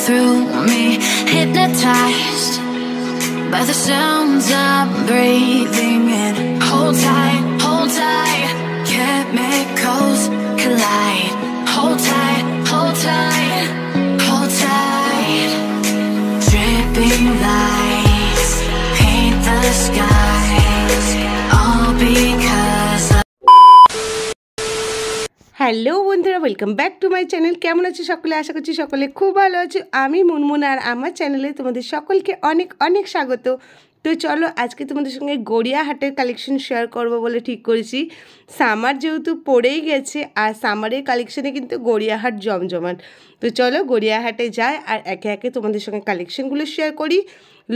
through me, hypnotized by the sounds I'm breathing in. Hold tight, chemicals collide. Hold tight, hold tight, hold tight. Dripping lights paint the skies, all because of... hello বন্ধুরা, welcome back to my channel. কেমন আছো সকলে? আশা করছি সকলে খুব ভালো আছো। আমি মুনমুন, আর আমার চ্যানেলে তোমাদের সকলকে অনেক অনেক স্বাগত। তো চলো আজকে তোমাদের সঙ্গে গড়িয়াহাটের কালেকশন শেয়ার করব বলে ঠিক করেছি। সামার যেহেতু পড়েই গেছে, আর সামারের কালেকশানে কিন্তু গড়িয়াহাট জমজমাট। তো চলো গড়িয়াহাটে যাই আর একে একে তোমাদের সঙ্গে কালেকশানগুলো শেয়ার করি।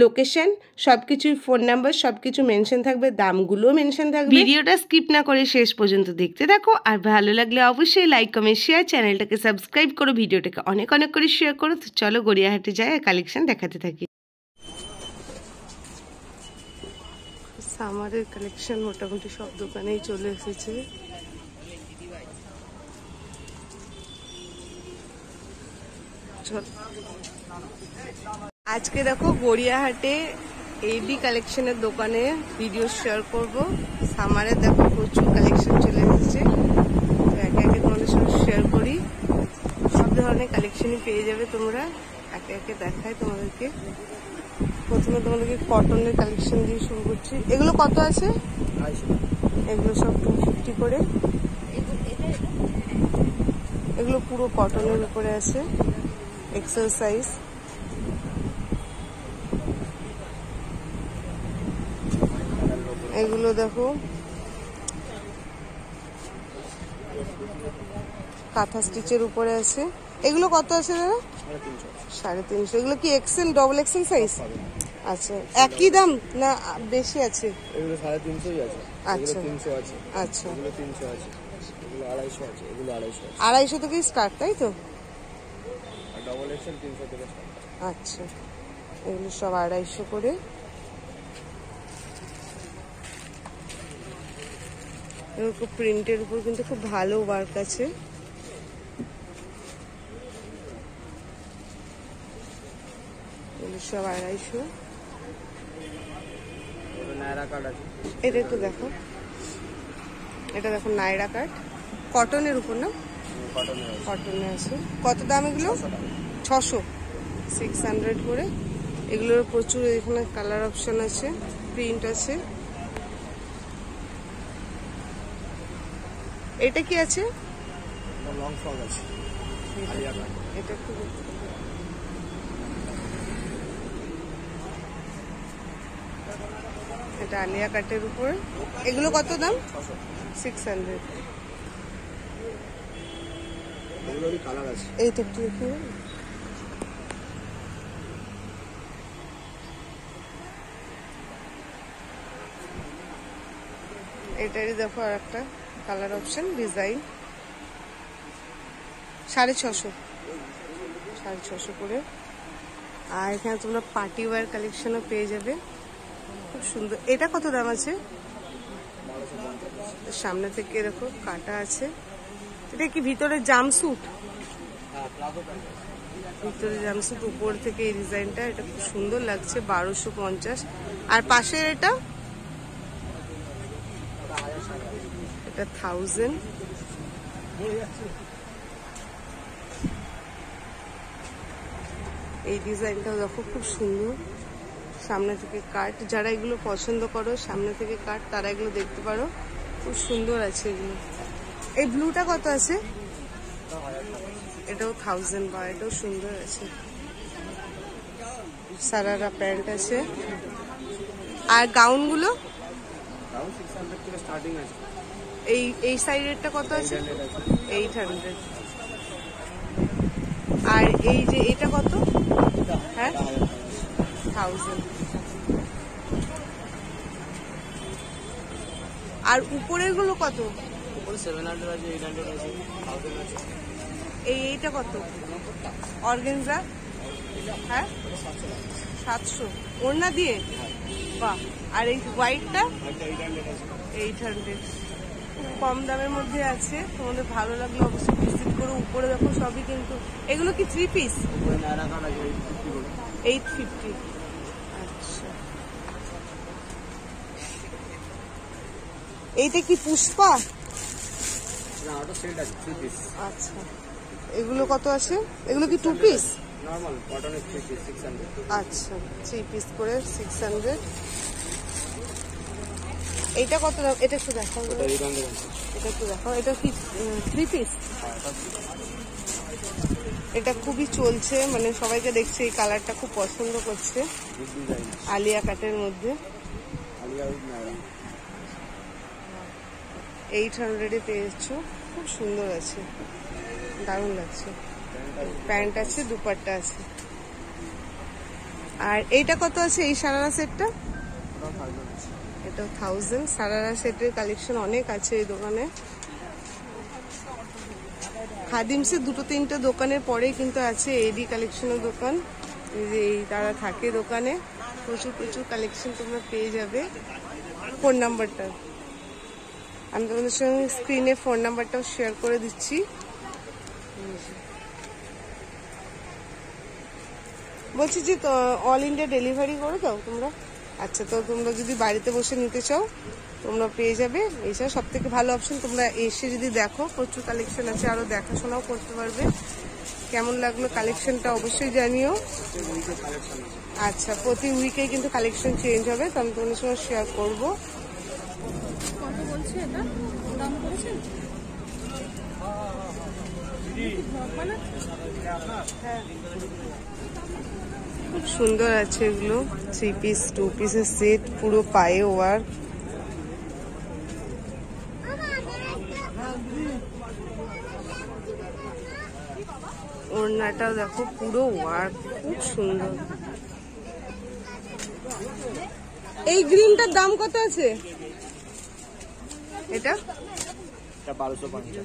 লোকেশন সব কিছুর, ফোন নাম্বার সব কিছু মেনশন থাকবে, দামগুলোও মেনশন থাকবে। ভিডিওটা স্কিপ না করে শেষ পর্যন্ত দেখতে থাকো, আর ভালো লাগলে অবশ্যই লাইক কমেন্ট শেয়ার, চ্যানেলটাকে সাবস্ক্রাইব করো, ভিডিওটাকে অনেক অনেক করে শেয়ার করো। তো চলো গড়িয়াহাটে যাই আর কালেকশন দেখাতে থাকি। সামারের কালেকশন মোটামুটি সব দোকানেই চলে এসেছে। আজকে দেখো গড়িয়াহাটে এবি কালেকশনের দোকানে ভিডিও শেয়ার করব। সামারে দেখো প্রচুর কালেকশন চলে এসেছে, একে একে তোমাদের সঙ্গে শেয়ার করি। সব ধরনের কালেকশনই পেয়ে যাবে তোমরা, একে একে দেখাই তোমাদেরকে। প্রথমে তোমাদেরকে কটনের কালেকশন দিয়ে শুরু করছি। এগুলো কত আছে? এগুলো সব 250 করে। এগুলো পুরো কটনের উপরে আছে, এক্সেল সাইজ। এগুলো দেখো কাঁথা স্টিচের উপরে আছে। এগুলো কত আছে দাদা? 350। এগুলো কি এক্সেল, ডবল এক্সেল সাইজ? আচ্ছা, একই দাম না বেশি আছে? এগুলো 350 আছে। আচ্ছা 300 আছে। আচ্ছা, এগুলো 300 আছে, এগুলো 250 আছে, এগুলো 250 আছে। 250 থেকে স্টার্ট, তাই তো? আর ডবল এক্সেল 300 থেকে স্টার্ট। আচ্ছা, এগুলো সব 250 করে। এরকম প্রিন্টের উপর কিন্তু খুব ভালো ওয়ার্ক আছে। এগুলো সব 250। নায়রা কাট আছে। এটা একটু দেখো, এটা দেখো নায়রা কাট, কটনের উপর না? কটনে আছে। কত দাম এগুলো? 600, 600 করে। এগুলোর প্রচুর এখানে কালার অপশন আছে, প্রিন্ট আছে। এটা কি আছে? লং ফ্রক আছে। এটা খুব, এটা আলিয়া কাটের উপর। এগুলো কত দাম? 600। এগুলোরই কালার আছে। এইটা একটু দেখি। এটারই দেখো আর একটা কালার অপশন, ডিজাইন। 650 করে। আর এখানে তোমরা পার্টি ওয়্যার কালেকশনও পেয়ে যাবে, খুব সুন্দর। এটা কত দাম আছে? সামনে থেকে দেখো কাটা আছে। এটা কি ভিতরে জামস্যুট? ভিতরে জামস্যুট, উপর থেকে এই ডিজাইনটা, এটা খুব সুন্দর লাগছে। 1250। আর পাশের এটা 1000। এই ডিজাইনটাও দেখো খুব সুন্দর, সামনে থেকে কাট। যারা এগুলো পছন্দ করো সামনে থেকে কাট, তারা এগুলো দেখতে পারো, খুব সুন্দর আছে এগুলো। এই ব্লুটা কত আছে? এটাও 1000 বা, এটাও সুন্দর আছে। সারারা প্যান্ট আছে। আর গাউনগুলো? গাউন 600 থেকে স্টার্টিং আছে। এই সাইডেরটা কত আছে? 800। আর এই যে এটা কত? হ্যাঁ 1000। আর উপরের গুলো কত? উপরে 700 আছে, 800 আছে, 1000 আছে। এইটা কত? অর্গানজা? হ্যাঁ 700 ওড়না দিয়ে। বাহ। আর এই হোয়াইটটা? 800 আছে। 800। খুব কম দামের মধ্যে আছে, তোমাদের ভালো লাগলে অবশ্যই ভিজিট করো। উপরে দেখো সবই কিন্তু, এগুলো কি 3 পিস? 850। আচ্ছা, এইটা কি পুষ্পা? আচ্ছা, এগুলো কত আছে? এগুলো কি 2 পিস? আচ্ছা, 3 পিস করে 600। এইটা কত দাম? এটা একটু দেখাও, এটা একটু দেখাও। এটা কি 3 পিস? এটা খুবই চলছে, মানে সবাইকে দেখছে, এই কালারটা খুব পছন্দ করছে, আলিয়া কাটের মধ্যে। 800-এ পেয়েছো, খুব সুন্দর আছে, দারুণ লাগছে। প্যান্ট আছে, দুপাট্টা আছে। আর এইটা কত আছে? এই সারারা সেটটা? এটা 1000। সারারা সেটের কালেকশন অনেক আছে এই দোকানে। খাদিমসে 2-3টে দোকানের পরেই কিন্তু আছে এডি কালেকশনের দোকান। এই যে এই তারা থাকে দোকানে, প্রচুর প্রচুর কালেকশন তোমরা পেয়ে যাবে। ফোন নাম্বারটা আমি তোমাদের সঙ্গে স্ক্রিনে ফোন নাম্বারটাও শেয়ার করে দিচ্ছি। বলছি যে অল ইন্ডিয়া ডেলিভারি করে দাও তোমরা? আচ্ছা, তো তোমরা যদি বাড়িতে বসে নিতে চাও তোমরা পেয়ে যাবে। এছাড়া সব থেকে ভালো অপশন, তোমরা এসে যদি দেখো, প্রচুর কালেকশন আছে, আরো দেখাশোনাও করতে পারবে। কেমন লাগলো কালেকশনটা অবশ্যই জানিও। আচ্ছা, প্রতি উইকে কিন্তু কালেকশন চেঞ্জ হবে, তো আমি তোমাদের সঙ্গে শেয়ার করবো। কত বলছে এটা দাম? করেছেন? খুব সুন্দর আছে এগুলো, 3 পিস 2 পিসের সেট, পুরো পায়ে ওয়ার্ক। ওড়নাটাও দেখো পুরো ওয়ার্ক, খুব সুন্দর। এই গ্রিনটার দাম কত আছে? এটা 1250।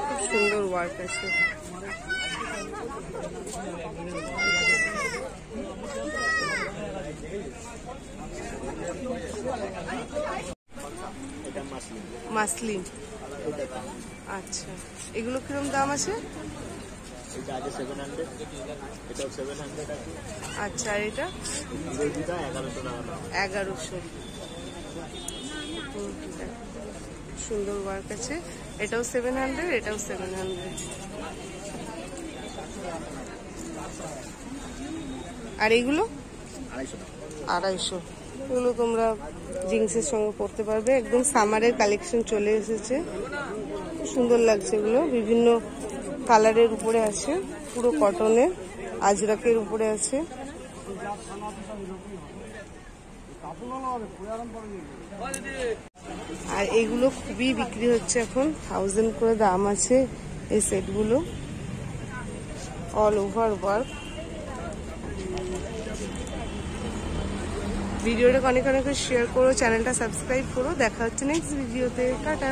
খুব সুন্দর ওয়ার্ক আছে। মাসলিন। আচ্ছা, এগুলো কিরকম দাম আছে? আচ্ছা, আর এটা 1100। সুন্দর ওয়ার্ক আছে, এটাও 700, এটাও 700। আর এইগুলো 250। এগুলো তোমরা জিন্সের সঙ্গে পরতে পারবে, একদম সামারের কালেকশন চলে এসেছে, সুন্দর লাগছে। এগুলো বিভিন্ন কালারের উপরে আছে, পুরো কটনে, আজরাকের উপরে আছে। আর এইগুলো খুবই বিক্রি হচ্ছে এখন, 1000 করে দাম আছে এই সেটগুলো, অল ওভার ওয়ার্ক। ভিডিওটা অনেক অনেক শেয়ার করো, চ্যানেলটা সাবস্ক্রাইব করো। দেখা হচ্ছে নেক্সট ভিডিওতে। টাটা।